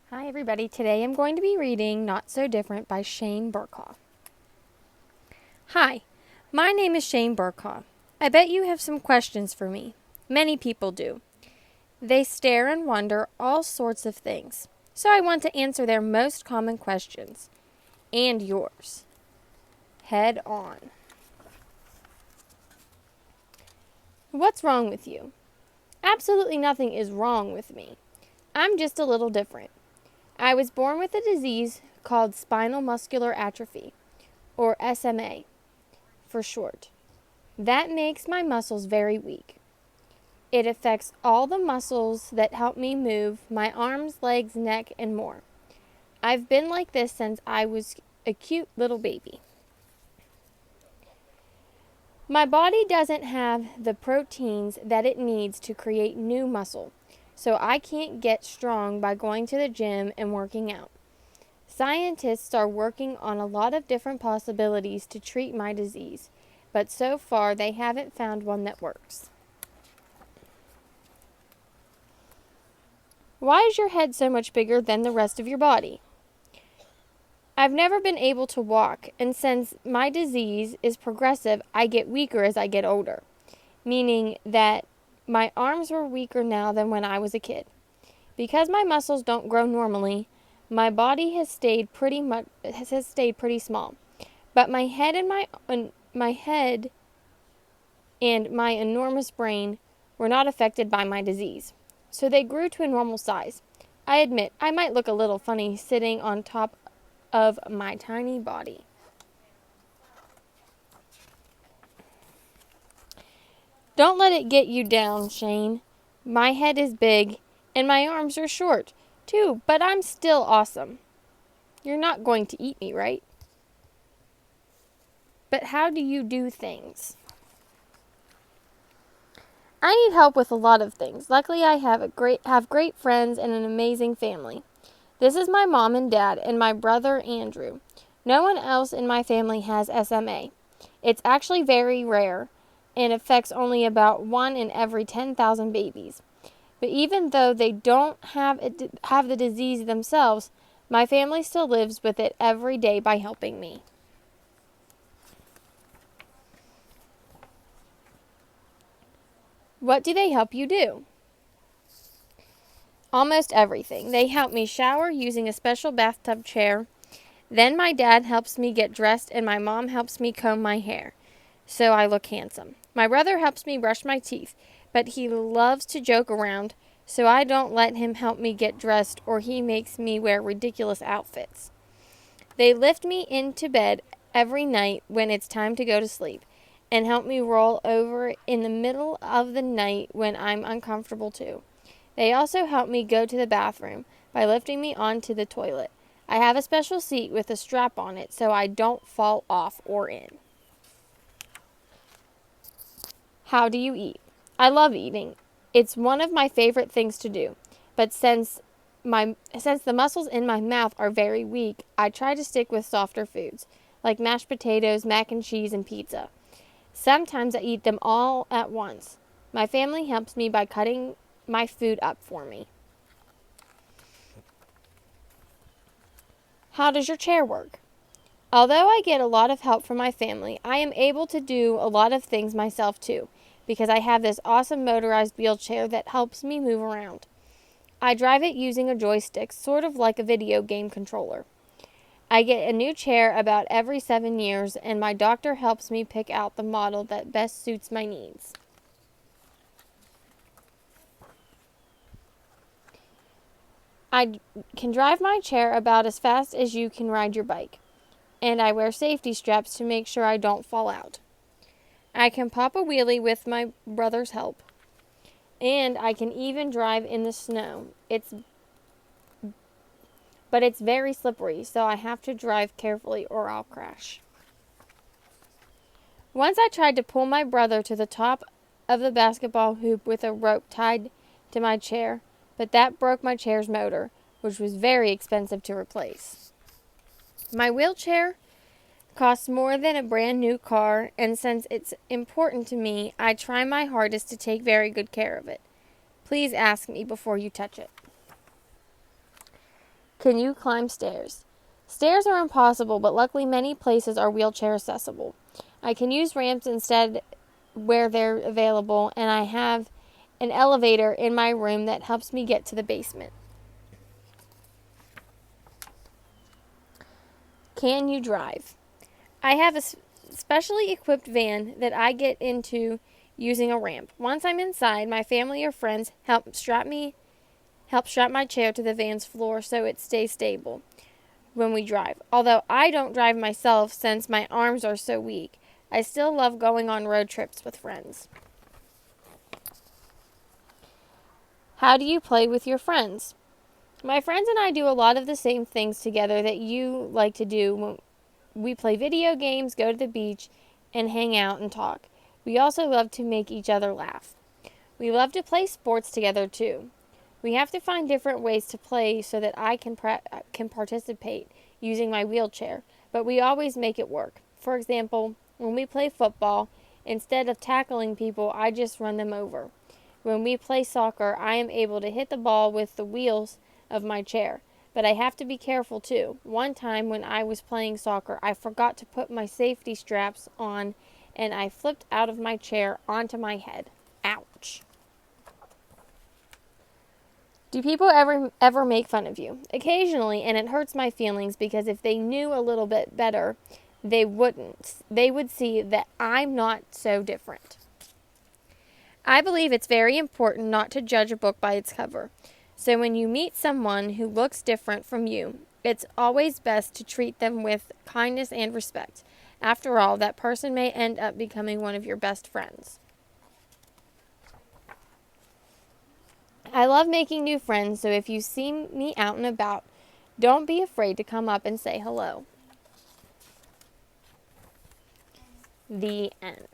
Hi everybody, today I'm going to be reading Not So Different by Shane Burkaw. Hi, my name is Shane Burkaw. I bet you have some questions for me. Many people do. They stare and wonder all sorts of things. So I want to answer their most common questions. And yours. Head on. What's wrong with you? Absolutely nothing is wrong with me. I'm just a little different. I was born with a disease called spinal muscular atrophy, or SMA for short. That makes my muscles very weak. It affects all the muscles that help me move my arms, legs, neck, and more. I've been like this since I was a cute little baby. My body doesn't have the proteins that it needs to create new muscle, so I can't get strong by going to the gym and working out. Scientists are working on a lot of different possibilities to treat my disease, but so far they haven't found one that works. Why is your head so much bigger than the rest of your body? I've never been able to walk, and since my disease is progressive, I get weaker as I get older, meaning that my arms were weaker now than when I was a kid. Because my muscles don't grow normally, my body has stayed pretty small. But my head and my enormous brain were not affected by my disease, so they grew to a normal size. I admit I might look a little funny sitting on top of my tiny body. Don't let it get you down, Shane. My head is big and my arms are short, too, but I'm still awesome. You're not going to eat me, right? But how do you do things? I need help with a lot of things. Luckily, I have great friends and an amazing family. This is my mom and dad and my brother Andrew. No one else in my family has SMA. It's actually very rare and affects only about 1 in every 10,000 babies. But even though they don't have the disease themselves, my family still lives with it every day by helping me. What do they help you do? Almost everything. They help me shower using a special bathtub chair. Then my dad helps me get dressed and my mom helps me comb my hair so I look handsome. My brother helps me brush my teeth, but he loves to joke around, so I don't let him help me get dressed or he makes me wear ridiculous outfits. They lift me into bed every night when it's time to go to sleep and help me roll over in the middle of the night when I'm uncomfortable too. They also help me go to the bathroom by lifting me onto the toilet. I have a special seat with a strap on it so I don't fall off or in. How do you eat? I love eating. It's one of my favorite things to do. But since the muscles in my mouth are very weak, I try to stick with softer foods, like mashed potatoes, mac and cheese, and pizza. Sometimes I eat them all at once. My family helps me by cutting my food up for me. How does your chair work? Although I get a lot of help from my family, I am able to do a lot of things myself too, because I have this awesome motorized wheelchair that helps me move around. I drive it using a joystick, sort of like a video game controller. I get a new chair about every 7 years, and my doctor helps me pick out the model that best suits my needs. I can drive my chair about as fast as you can ride your bike, and I wear safety straps to make sure I don't fall out. I can pop a wheelie with my brother's help, and I can even drive in the snow. But it's very slippery, so I have to drive carefully or I'll crash. Once I tried to pull my brother to the top of the basketball hoop with a rope tied to my chair, but that broke my chair's motor, which was very expensive to replace. My wheelchair costs more than a brand new car, and since it's important to me, I try my hardest to take very good care of it. Please ask me before you touch it. Can you climb stairs? Stairs are impossible, but luckily many places are wheelchair accessible. I can use ramps instead where they're available, and I have an elevator in my room that helps me get to the basement. Can you drive? I have a specially equipped van that I get into using a ramp. Once I'm inside, my family or friends help strap my chair to the van's floor so it stays stable when we drive. Although I don't drive myself since my arms are so weak, I still love going on road trips with friends. How do you play with your friends? My friends and I do a lot of the same things together that you like to do. When we play video games, go to the beach, and hang out and talk. We also love to make each other laugh. We love to play sports together too. We have to find different ways to play so that I can participate using my wheelchair, but we always make it work. For example, when we play football, instead of tackling people, I just run them over. When we play soccer, I am able to hit the ball with the wheels of my chair, but I have to be careful too. One time when I was playing soccer, I forgot to put my safety straps on and I flipped out of my chair onto my head. Ouch. Do people ever make fun of you? Occasionally, and it hurts my feelings because if they knew a little bit better, they wouldn't. They would see that I'm not so different. I believe it's very important not to judge a book by its cover. So when you meet someone who looks different from you, it's always best to treat them with kindness and respect. After all, that person may end up becoming one of your best friends. I love making new friends, so if you see me out and about, don't be afraid to come up and say hello. The end.